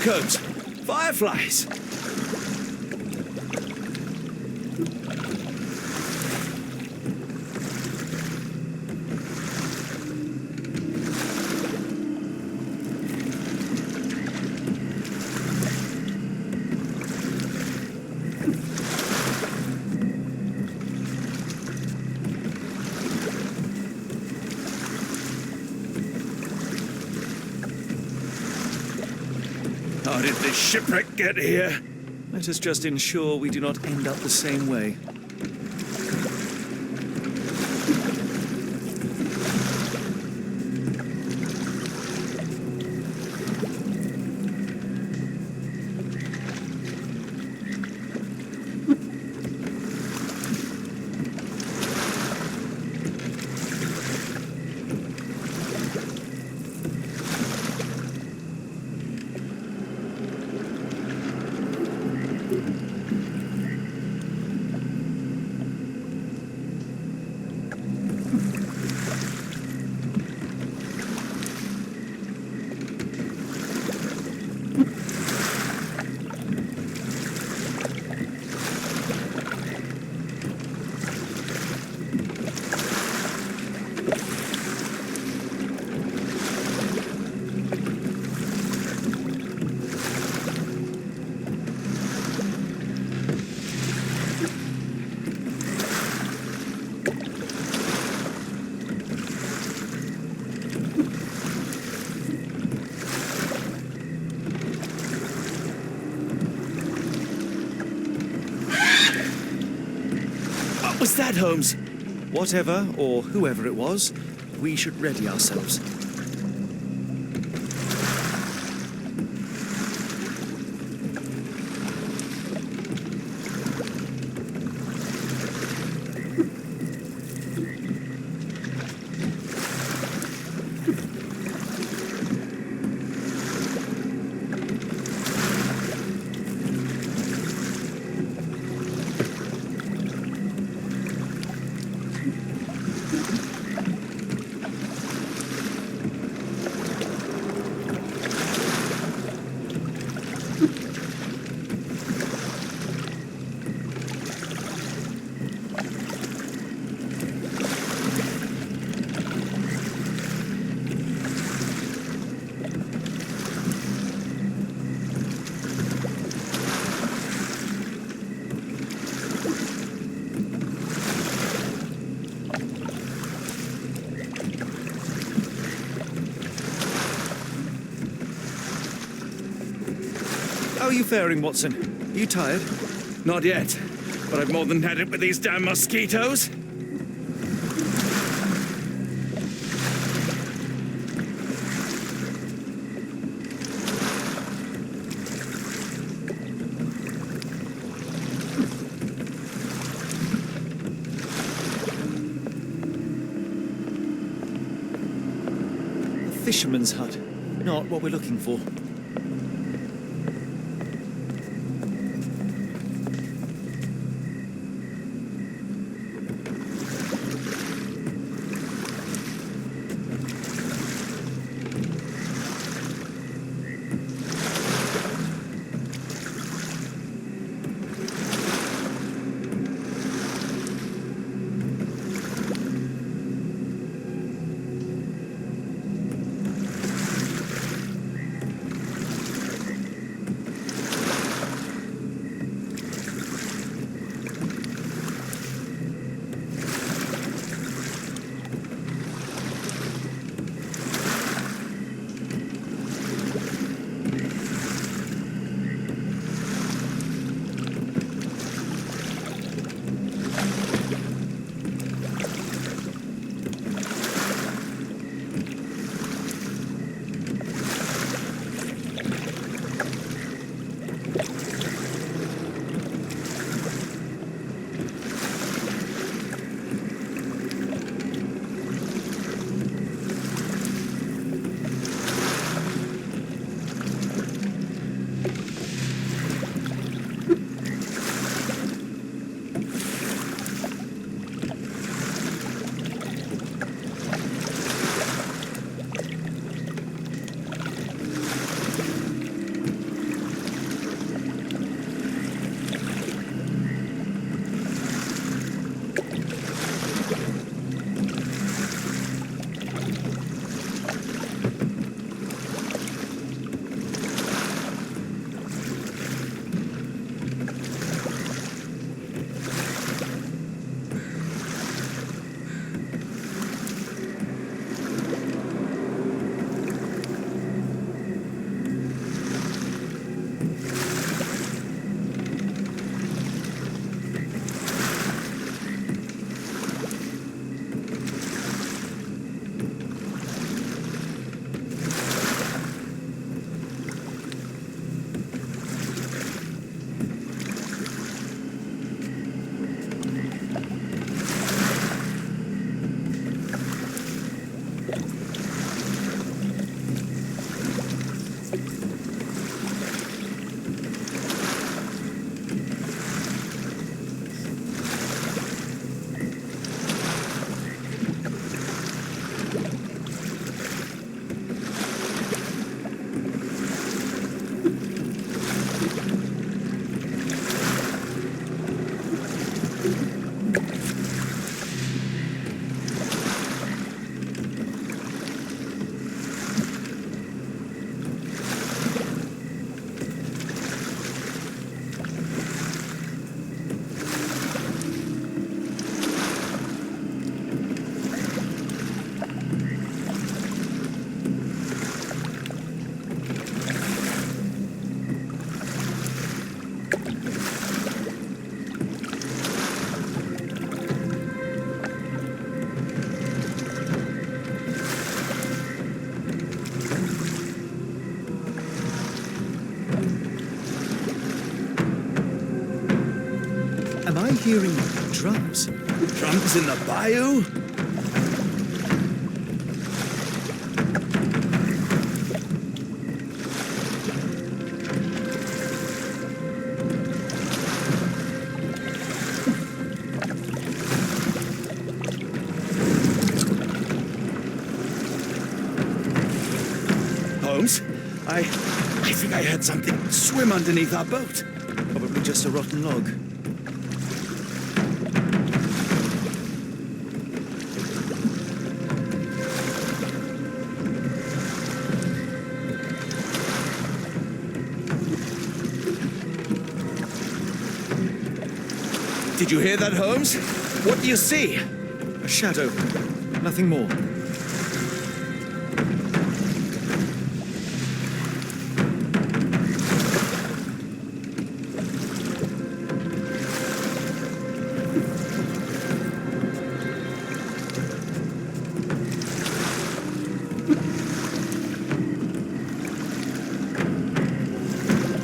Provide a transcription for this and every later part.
Look, Holmes. Fireflies. How did this shipwreck get here? Let us just ensure we do not end up the same way. Was that, Holmes? Whatever, or whoever it was, we should ready ourselves. How are you faring, Watson? Are you tired? Not yet, but I've more than had it with these damn mosquitoes. A fisherman's hut. Not what we're looking for. hearing drums. Drums in the bayou? Holmes, I think I heard something swim underneath our boat. Probably just a rotten log. Did you hear that, Holmes? What do you see? A shadow. Nothing more.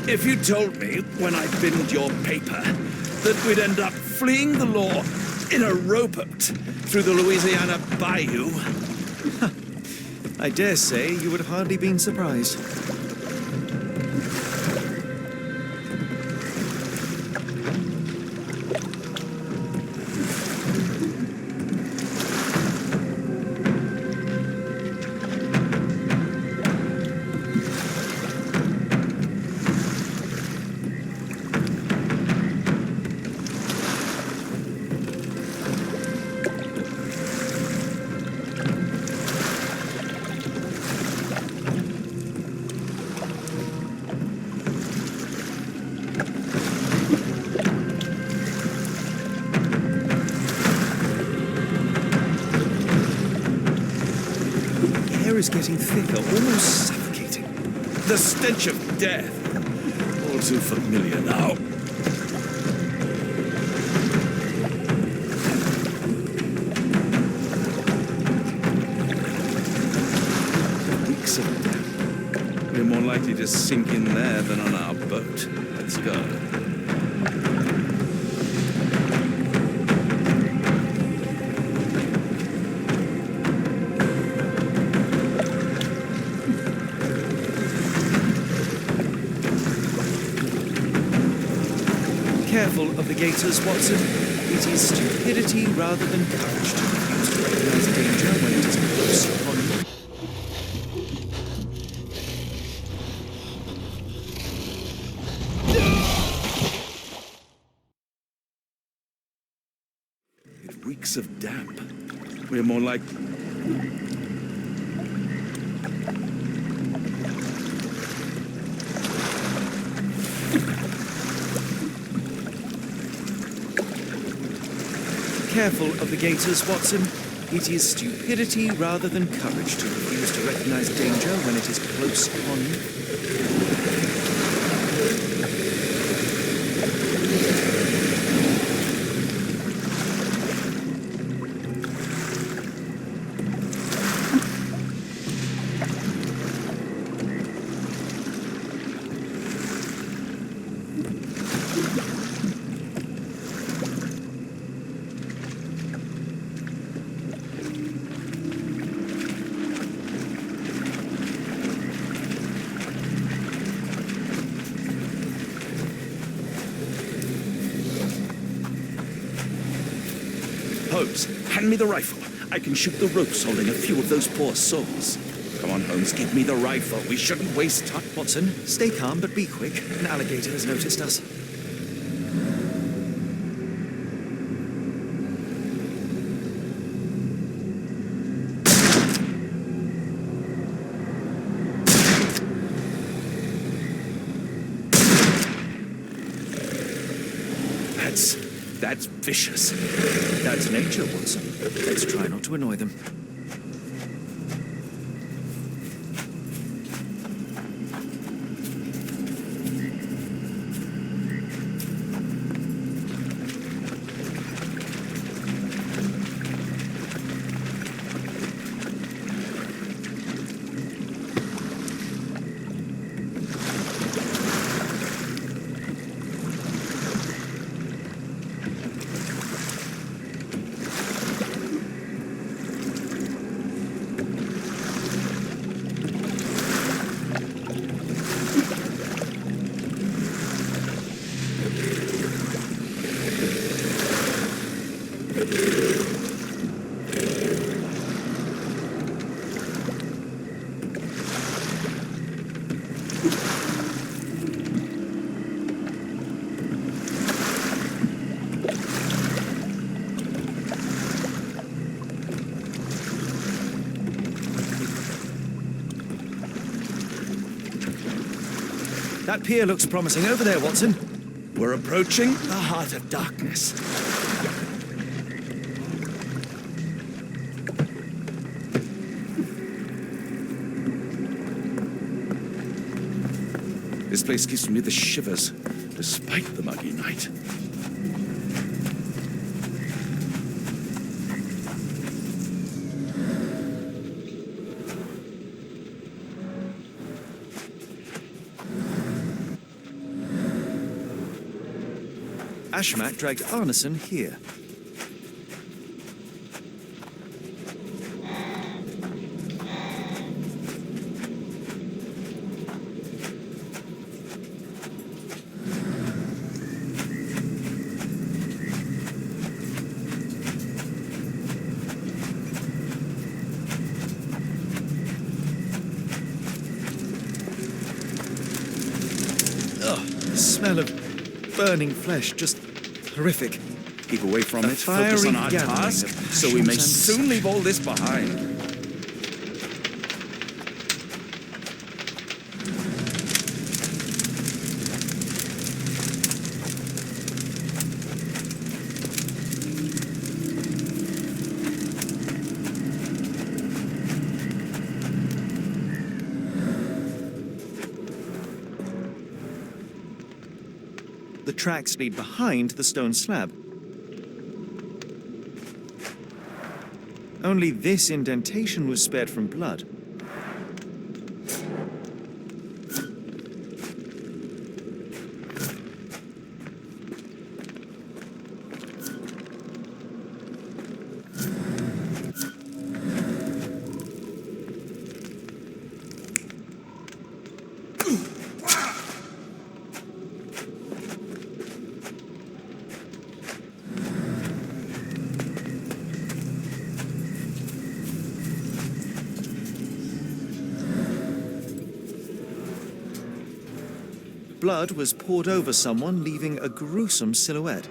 If you told me when I binned your paper that we'd end up fleeing the law in a rowboat through the Louisiana Bayou, I dare say you would have hardly been surprised. Is getting thicker, almost suffocating. the stench of death, all too familiar now. Weeks of death. We're more likely to sink in there than on our boat. Let's go. Careful of the gators, Watson. It is stupidity rather than courage to refuse to recognize danger when it is close upon you. It reeks of damp. We're more like... Careful of the gators, Watson. It is stupidity rather than courage to refuse to recognize danger when it is close upon you. Holmes, hand me the rifle. I can shoot the ropes holding a few of those poor souls. Come on, Holmes, give me the rifle. We shouldn't waste time. Watson, stay calm, but be quick. An alligator has noticed us. That's vicious. That's nature, Watson. Let's try not to annoy them. That pier looks promising over there, Watson. We're approaching the heart of darkness. This place gives me the shivers, despite the muggy night. Ashmak dragged Arneson here. The smell of burning flesh, just horrific. Keep away from A it, focus on our fiery gathering task, of so we may passions soon leave all this behind. The tracks lead behind the stone slab. Only this indentation was spared from blood. Blood was poured over someone, leaving a gruesome silhouette.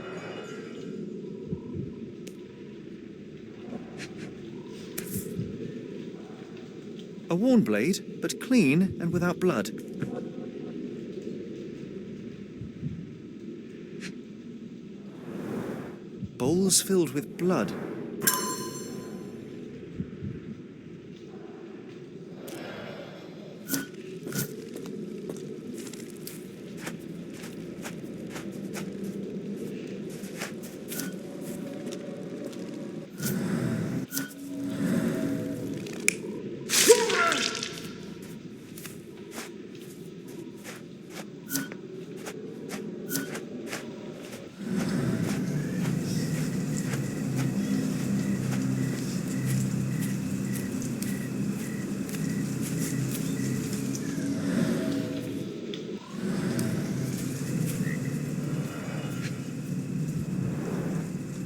A worn blade, but clean and without blood. Bowls filled with blood.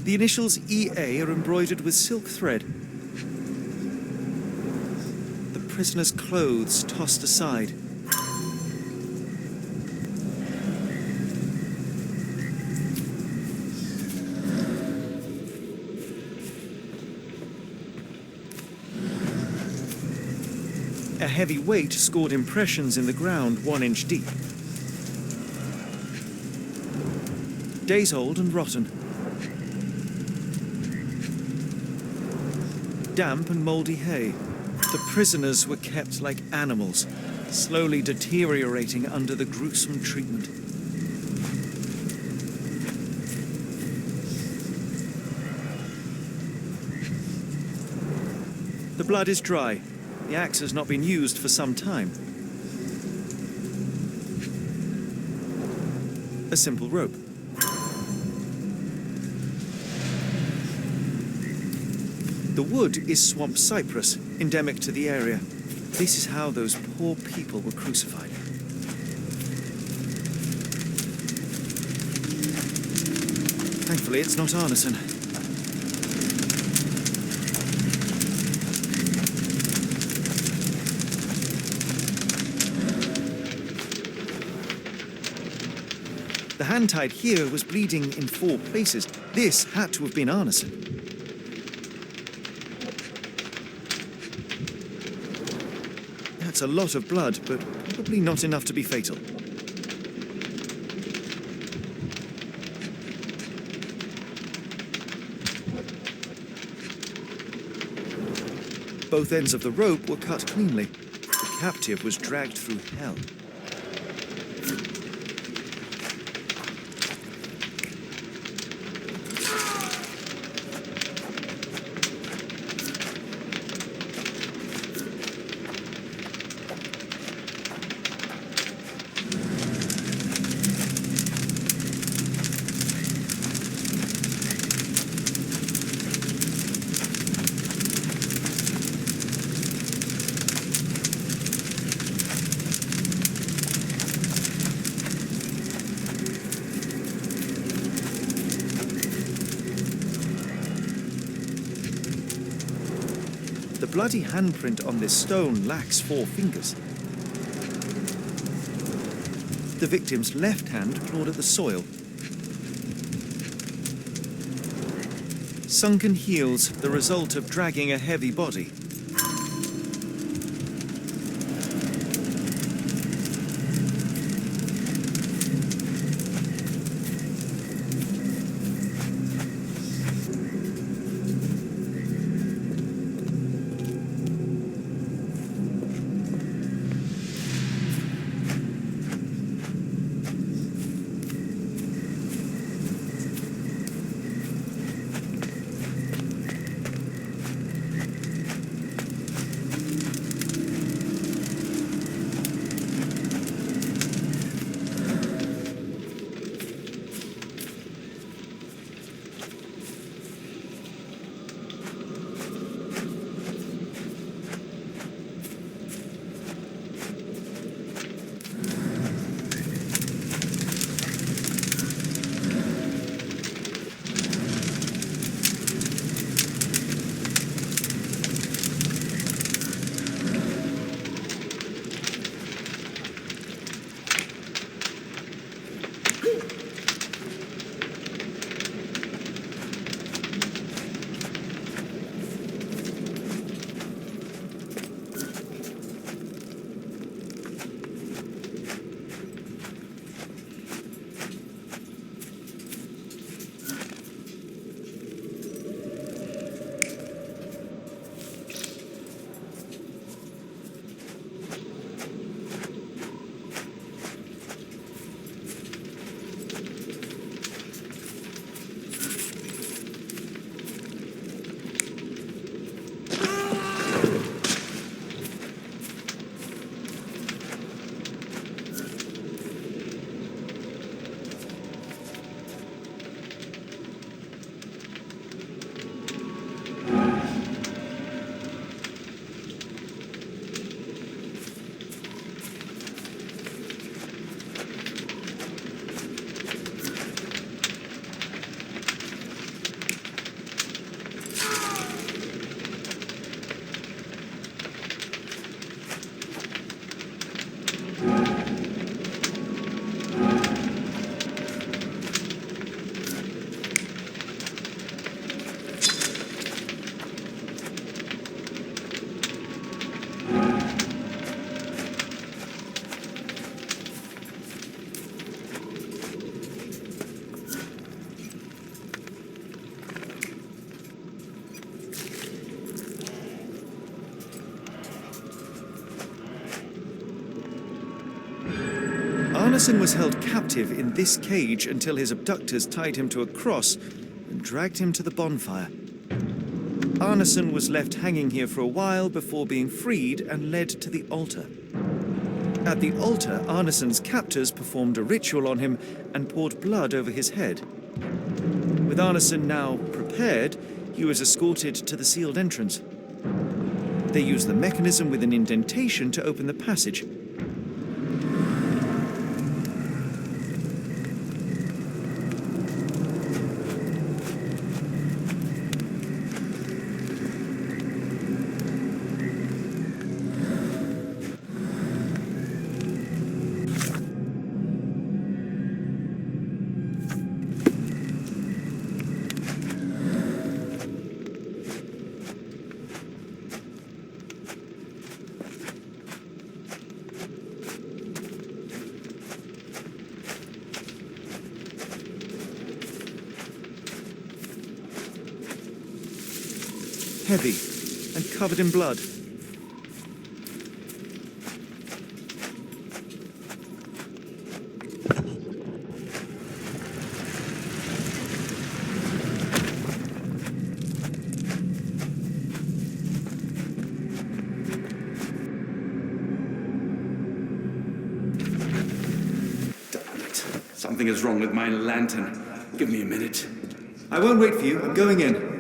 The initials EA are embroidered with silk thread. The prisoner's clothes tossed aside. A heavy weight scored impressions in the ground 1 inch deep. Days old and rotten. Damp and mouldy hay. The prisoners were kept like animals, slowly deteriorating under the gruesome treatment. The blood is dry. The axe has not been used for some time. A simple rope. The wood is swamp cypress, endemic to the area. This is how those poor people were crucified. Thankfully, it's not Arneson. The hand tied here was bleeding in 4 places. This had to have been Arneson. That's a lot of blood, but probably not enough to be fatal. Both ends of the rope were cut cleanly. The captive was dragged through hell. The bloody handprint on this stone lacks 4 fingers. The victim's left hand clawed at the soil. Sunken heels, the result of dragging a heavy body. Arneson was held captive in this cage until his abductors tied him to a cross and dragged him to the bonfire. Arneson was left hanging here for a while before being freed and led to the altar. At the altar, Arneson's captors performed a ritual on him and poured blood over his head. With Arneson now prepared, he was escorted to the sealed entrance. They used the mechanism with an indentation to open the passage. Heavy, and covered in blood. Something is wrong with my lantern. Give me a minute. I won't wait for you. I'm going in.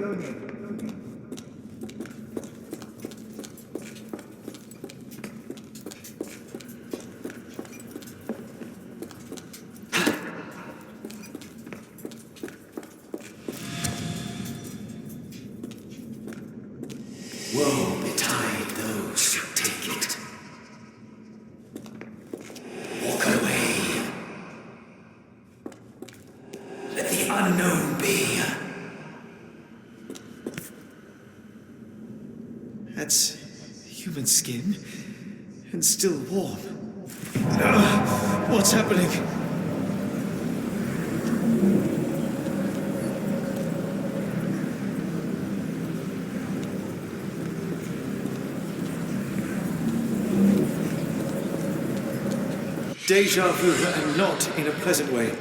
Woe betide those who take it. Walk away. Let the unknown be. That's human skin, and still warm. What's happening? Deja vu, and not in a pleasant way.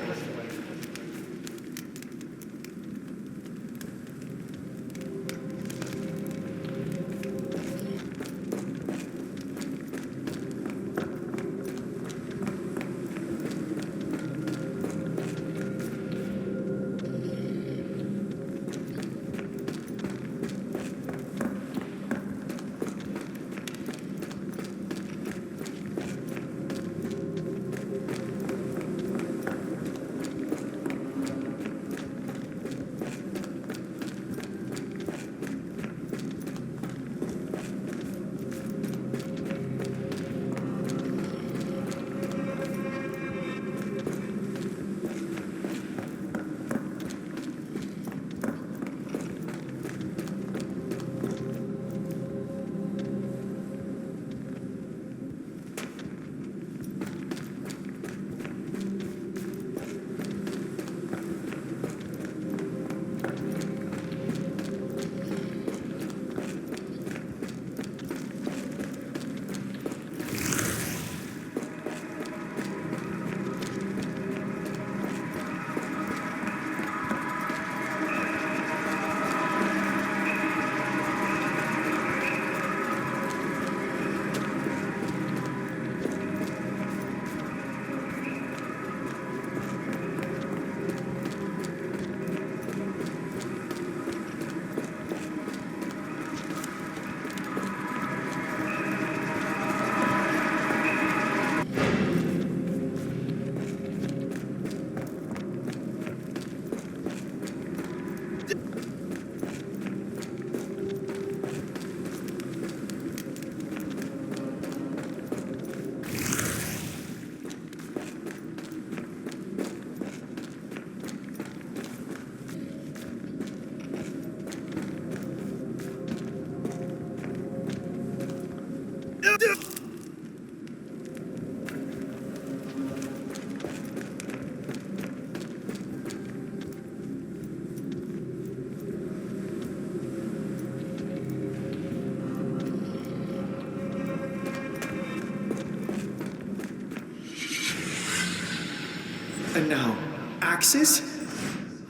And now, axes?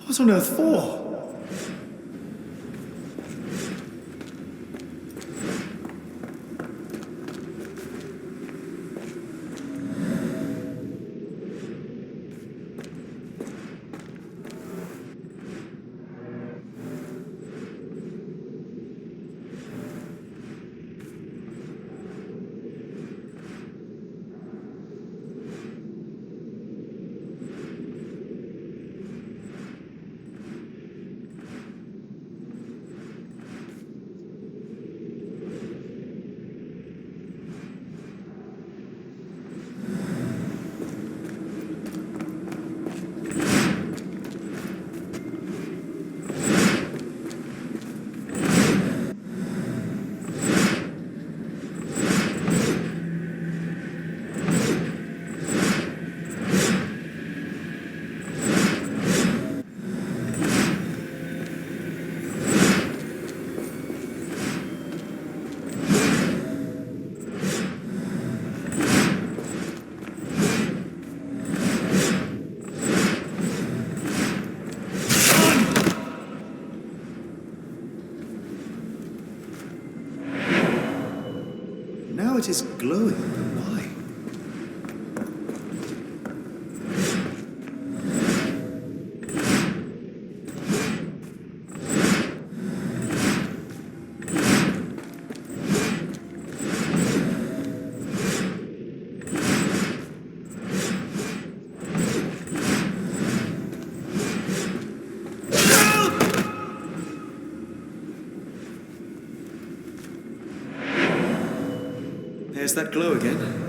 What on earth for? What is glowing and why? There's that glow again.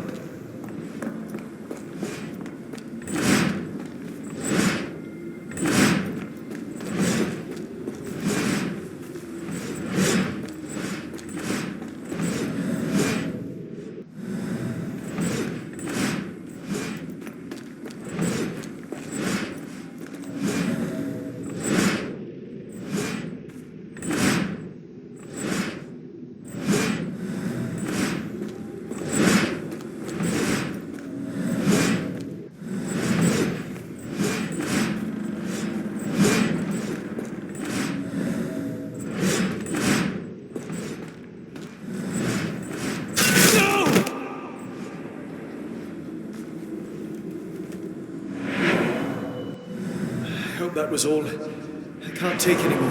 I hope that was all. I can't take any more.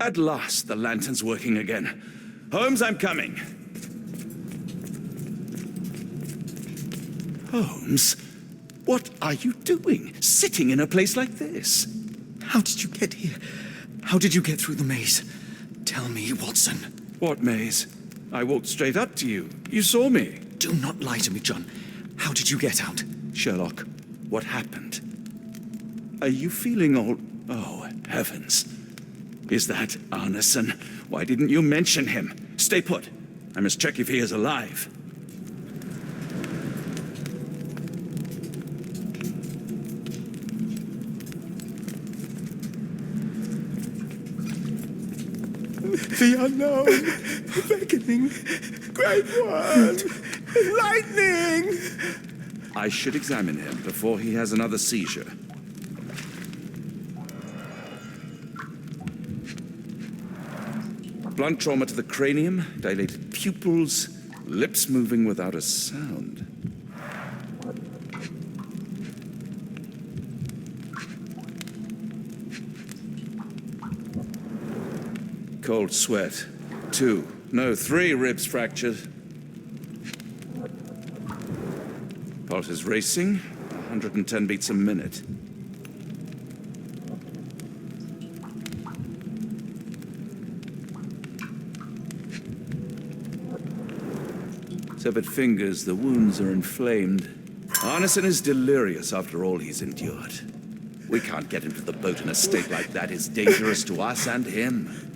At last, the lantern's working again. Holmes, I'm coming. Holmes, what are you doing? Sitting in a place like this? How did you get here? How did you get through the maze? Tell me, Watson. What maze? I walked straight up to you. You saw me. Do not lie to me, John. How did you get out? Sherlock, what happened? Are you feeling all... Oh, heavens. Is that Arneson? Why didn't you mention him? Stay put. I must check if he is alive. The unknown, beckoning, great word, lightning! I should examine him before he has another seizure. Blunt trauma to the cranium, dilated pupils, lips moving without a sound. Cold sweat. 2, no, 3 ribs fractured. Pulse is racing, 110 beats a minute. Severed fingers, the wounds are inflamed. Arneson is delirious after all he's endured. We can't get him to the boat in a state like that. It's dangerous to us and him.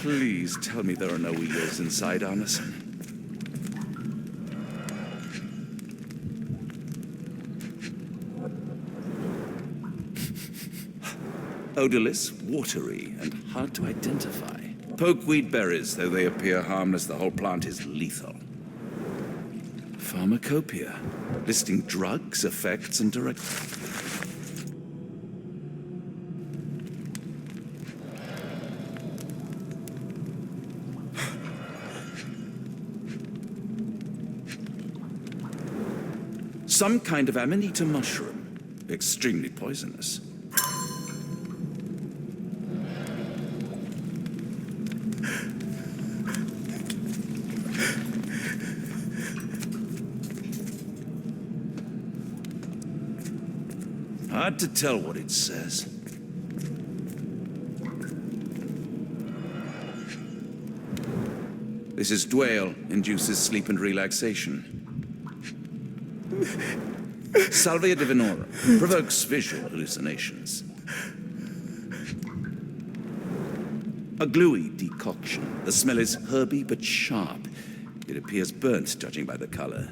Please tell me there are no eels inside, Arneson. Odorless, watery, and hard to identify. Pokeweed berries, though they appear harmless, the whole plant is lethal. Pharmacopoeia, listing drugs, effects, and direct... Some kind of amanita mushroom, extremely poisonous. Hard to tell what it says. This is Doyle, induces sleep and relaxation. Salvia divinorum, provokes visual hallucinations. A gluey decoction. The smell is herby but sharp. It appears burnt, judging by the color.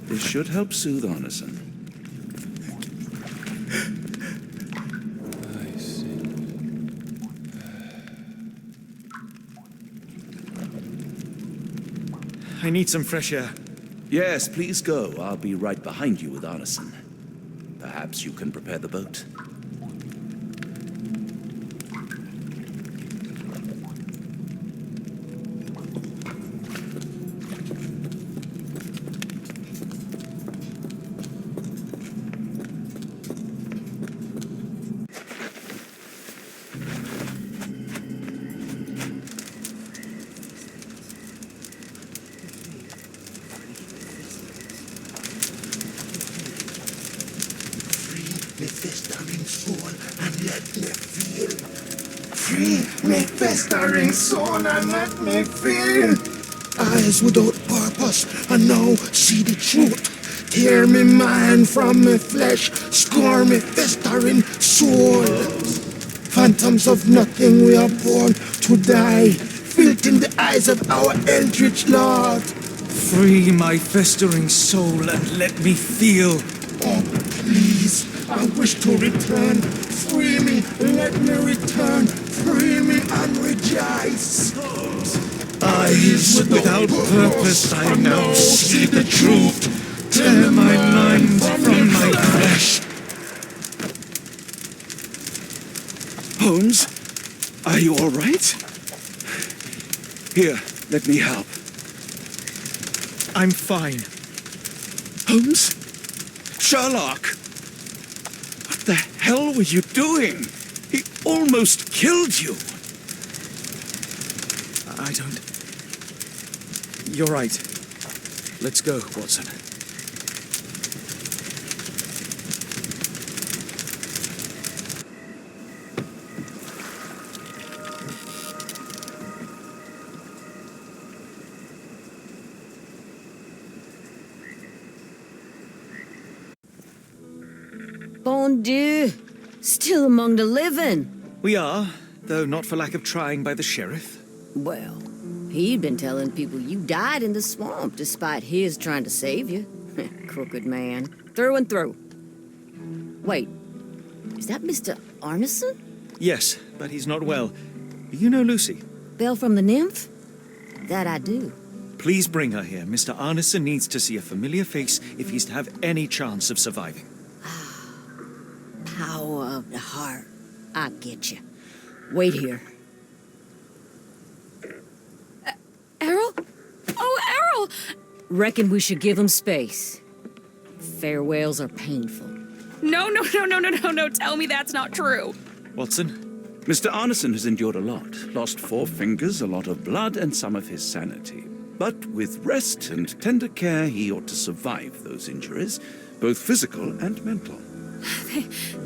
This should help soothe Arneson. I see. I need some fresh air. Yes, please go. I'll be right behind you with Arneson. Perhaps you can prepare the boat. Me festering soul and let me feel. Free me festering soul and let me feel. Eyes without purpose and now see the truth. Tear me mind from me flesh, score me festering soul. Phantoms of nothing, we are born to die. Filth in the eyes of our eldritch Lord. Free my festering soul and let me feel. Oh, please, I wish to return. Free me, let me return. Free me and rejoice. Eyes without purpose, I now see the truth. Tear my mind from my flesh. Holmes, are you all right? Here, let me help. I'm fine. Holmes? Sherlock! What the hell were you doing? He almost killed you. I don't... You're right. Let's go, Watson. Bon Dieu! Still among the living. We are, though not for lack of trying by the sheriff. Well, he'd been telling people you died in the swamp despite his trying to save you. Crooked man. Through and through. Wait, is that Mr. Arneson? Yes, but he's not well. You know Lucy. Belle from the nymph? That I do. Please bring her here. Mr. Arneson needs to see a familiar face if he's to have any chance of surviving. Power of the heart. I get you. Wait here. Errol? Oh, Errol! Reckon we should give him space. Farewells are painful. No, tell me that's not true. Watson? Mr. Arneson has endured a lot. Lost 4 fingers, a lot of blood, and some of his sanity. But with rest and tender care, he ought to survive those injuries, both physical and mental.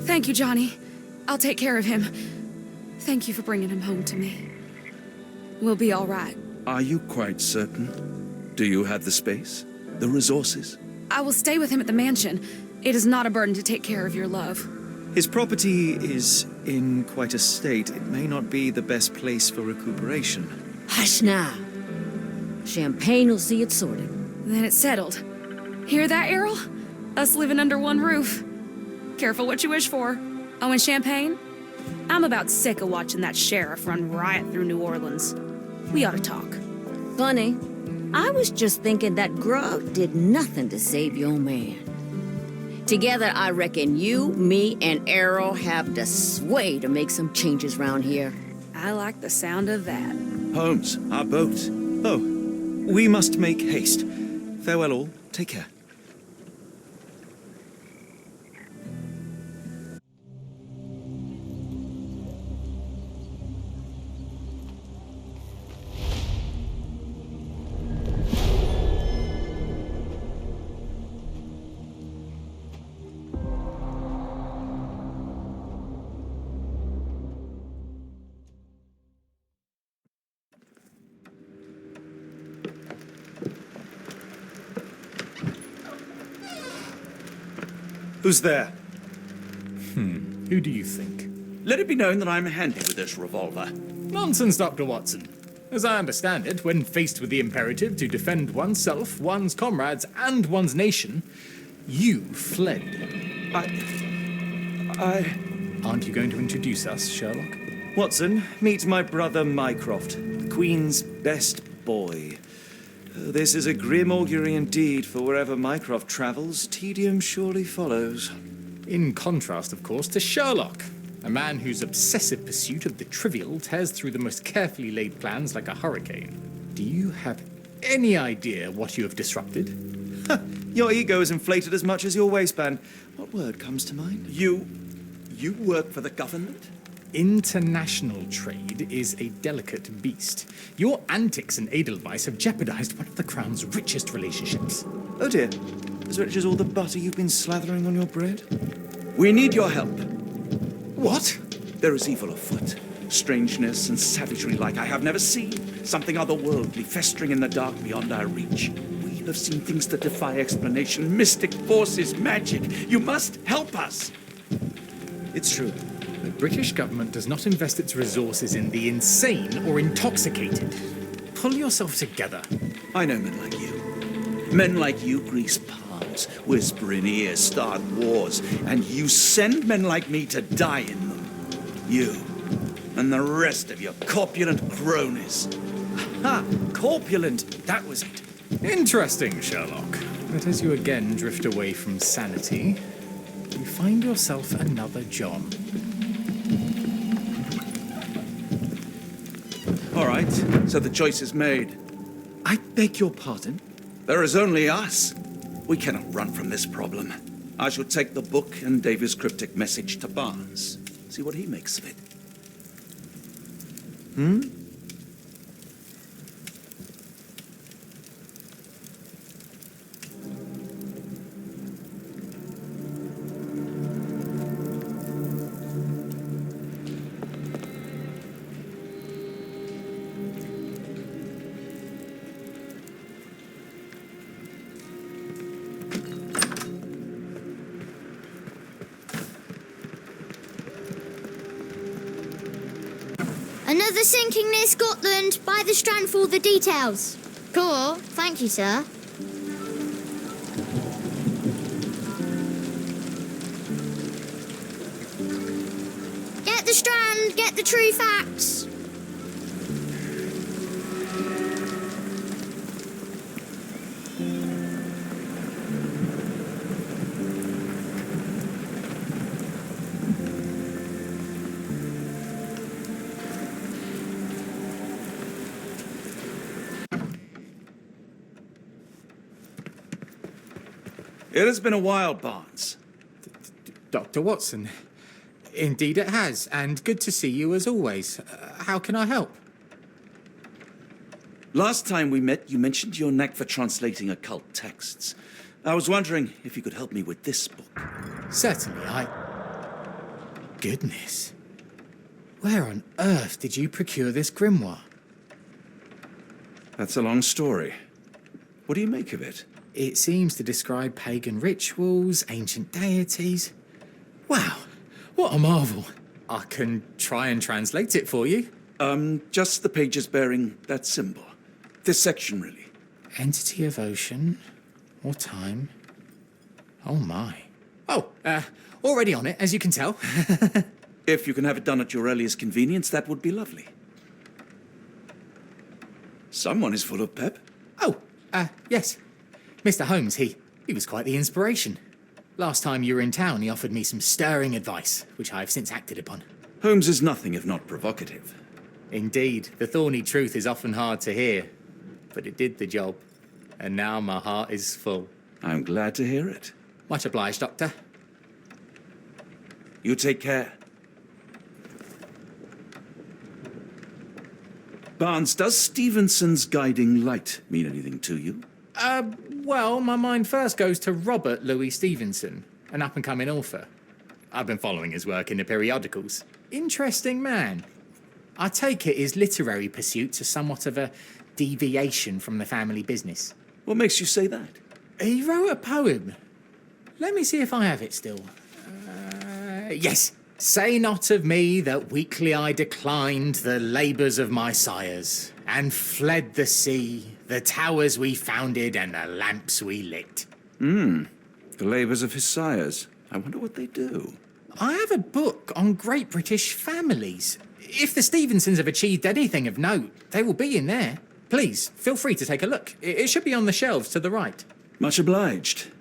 Thank you, Johnny. I'll take care of him. Thank you for bringing him home to me. We'll be all right. Are you quite certain? Do you have the space? The resources? I will stay with him at the mansion. It is not a burden to take care of your love. His property is in quite a state. It may not be the best place for recuperation. Hush now. Champagne will see it sorted. Then it's settled. Hear that, Errol? Us living under one roof. Careful what you wish for. Oh, and champagne? I'm about sick of watching that sheriff run riot through New Orleans. We ought to talk. Funny. I was just thinking that grog did nothing to save your man. Together, I reckon you, me, and Errol have the sway to make some changes round here. I like the sound of that. Holmes, our boat. Oh, we must make haste. Farewell all. Take care. Who's there? Who do you think? Let it be known that I'm handy with this revolver. Nonsense, Dr. Watson. As I understand it, when faced with the imperative to defend oneself, one's comrades, and one's nation, you fled. Aren't you going to introduce us, Sherlock? Watson, meet my brother Mycroft, the Queen's best boy. This is a grim augury indeed, for wherever Mycroft travels, tedium surely follows. In contrast, of course, to Sherlock, a man whose obsessive pursuit of the trivial tears through the most carefully laid plans like a hurricane. Do you have any idea what you have disrupted? Your ego is inflated as much as your waistband. What word comes to mind? You work for the government? International trade is a delicate beast. Your antics and Edelweiss have jeopardized one of the Crown's richest relationships. Oh dear, as rich as all the butter you've been slathering on your bread? We need your help. What? There is evil afoot. Strangeness and savagery like I have never seen. Something otherworldly festering in the dark beyond our reach. We have seen things that defy explanation. Mystic forces, magic. You must help us. It's true. The British government does not invest its resources in the insane or intoxicated. Pull yourself together. I know men like you. Men like you grease palms, whisper in ears, start wars, and you send men like me to die in them. You and the rest of your corpulent cronies. Ha! Corpulent! That was it. Interesting, Sherlock. But as you again drift away from sanity, you find yourself another John. All right, so the choice is made. I beg your pardon? There is only us. We cannot run from this problem. I shall take the book and Davy's cryptic message to Barnes. See what he makes of it. Another sinking near Scotland. By the Strand for all the details. Cool. Thank you, sir. Get the Strand. Get the true facts. It has been a while, Barnes. Dr. Watson, indeed it has, and good to see you as always. How can I help? Last time we met, you mentioned your knack for translating occult texts. I was wondering if you could help me with this book. Certainly, Goodness. Where on earth did you procure this grimoire? That's a long story. What do you make of it? It seems to describe pagan rituals, ancient deities. Wow, what a marvel. I can try and translate it for you. Just the pages bearing that symbol. This section, really. Entity of ocean or time. Oh my. Oh, already on it, as you can tell. If you can have it done at your earliest convenience, that would be lovely. Someone is full of pep. Oh, yes. Mr. Holmes, he was quite the inspiration. Last time you were in town, he offered me some stirring advice, which I have since acted upon. Holmes is nothing if not provocative. Indeed, the thorny truth is often hard to hear, but it did the job, and now my heart is full. I'm glad to hear it. Much obliged, Doctor. You take care. Barnes, does Stevenson's guiding light mean anything to you? Well, my mind first goes to Robert Louis Stevenson, an up-and-coming author. I've been following his work in the periodicals. Interesting man. I take it his literary pursuits are somewhat of a deviation from the family business. What makes you say that? He wrote a poem. Let me see if I have it still. Yes. Say not of me that weakly I declined the labours of my sires. and fled the sea, the towers we founded and the lamps we lit. The labours of his sires. I wonder what they do. I have a book on great British families. If the Stevensons have achieved anything of note, they will be in there. Please, feel free to take a look. It should be on the shelves to the right. Much obliged.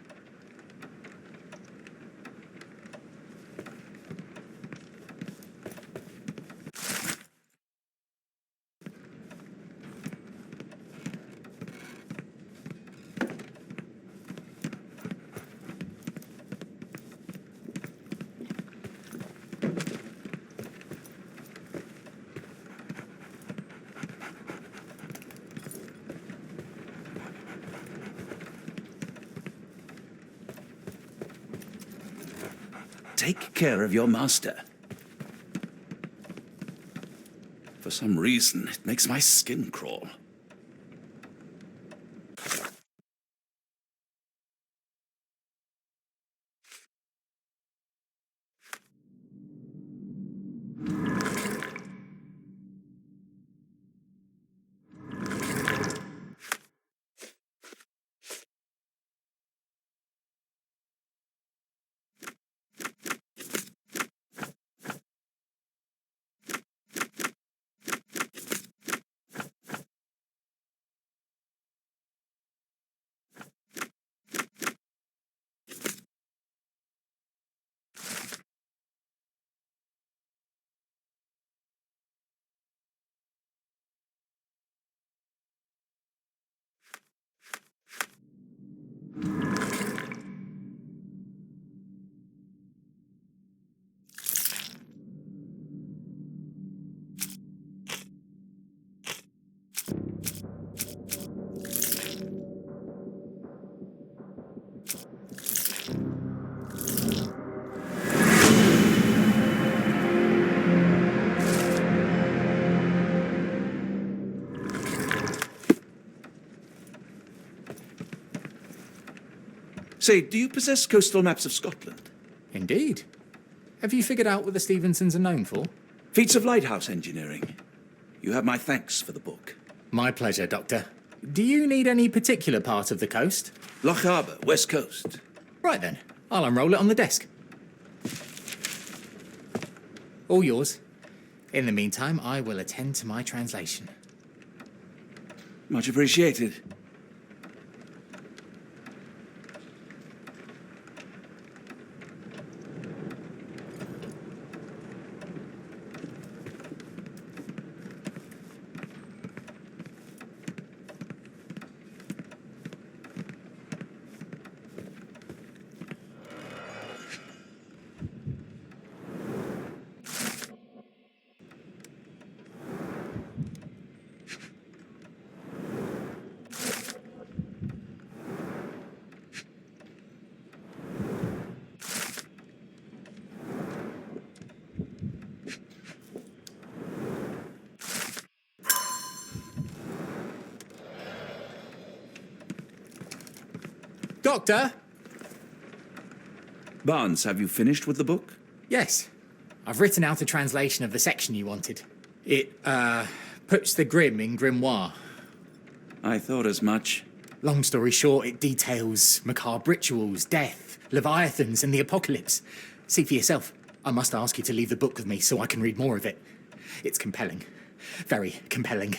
Take care of your master. For some reason, it makes my skin crawl. Say, do you possess coastal maps of Scotland? Indeed. Have you figured out what the Stevensons are known for? Feats of lighthouse engineering. You have my thanks for the book. My pleasure, Doctor. Do you need any particular part of the coast? Loch Harbour, West Coast. Right then, I'll unroll it on the desk. All yours. In the meantime, I will attend to my translation. Much appreciated. Doctor? Barnes, have you finished with the book? Yes. I've written out a translation of the section you wanted. It, puts the grim in grimoire. I thought as much. Long story short, it details macabre rituals, death, leviathans, and the apocalypse. See for yourself. I must ask you to leave the book with me so I can read more of it. It's compelling. Very compelling.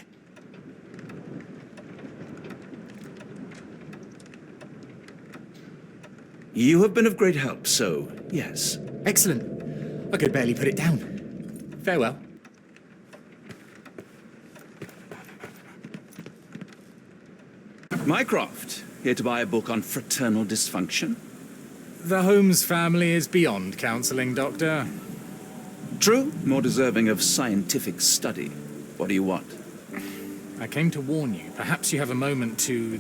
You have been of great help, so yes. Excellent. I could barely put it down. Farewell. Mycroft, here to buy a book on fraternal dysfunction. The Holmes family is beyond counselling, Doctor. True, more deserving of scientific study. What do you want? I came to warn you. Perhaps you have a moment to...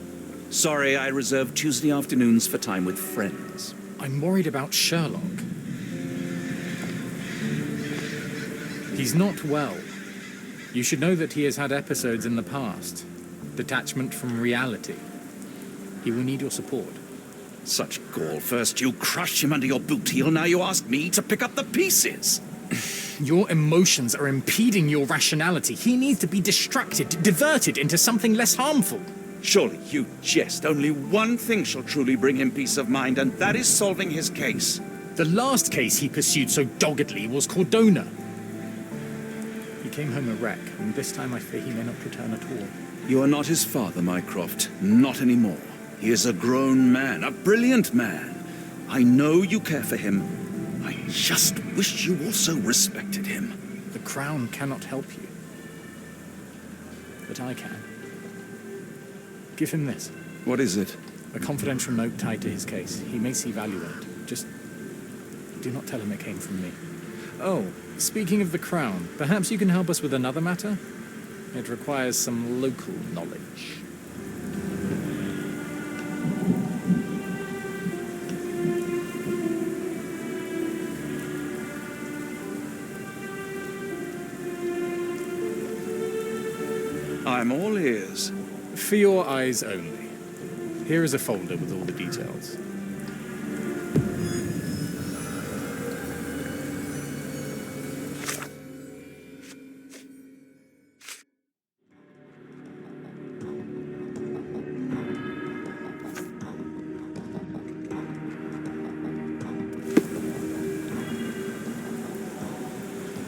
Sorry, I reserve Tuesday afternoons for time with friends. I'm worried about Sherlock. He's not well. You should know that he has had episodes in the past. Detachment from reality. He will need your support. Such gall. First you crush him under your boot heel, now you ask me to pick up the pieces. Your emotions are impeding your rationality. He needs to be distracted, diverted into something less harmful. Surely you jest. Only one thing shall truly bring him peace of mind, and that is solving his case. The last case he pursued so doggedly was Cordona. He came home a wreck, and this time I fear he may not return at all. You are not his father, Mycroft. Not anymore. He is a grown man, a brilliant man. I know you care for him. I just wish you also respected him. The Crown cannot help you. But I can. Give him this. What is it? A confidential note tied to his case. He may see value in it. Just do not tell him it came from me. Oh, speaking of the Crown, perhaps you can help us with another matter? It requires some local knowledge. I'm all ears. For your eyes only. Here is a folder with all the details.